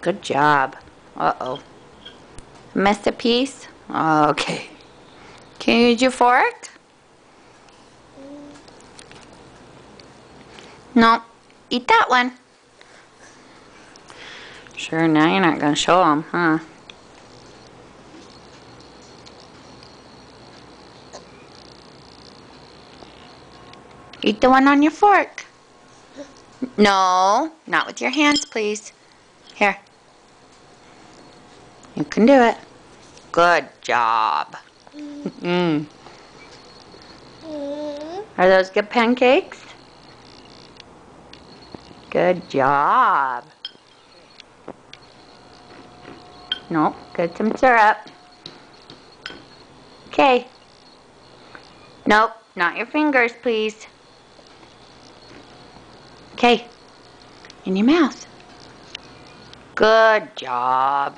Good job. Uh-oh. Missed a piece? Okay. Can you use your fork? No. Eat that one. Sure, now you're not going to show them, huh? Eat the one on your fork. No, not with your hands, please. Here. You can do it. Good job. Mm. Are those good pancakes? Good job. Nope, get some syrup. Okay. Nope, not your fingers, please. Okay. In your mouth. Good job.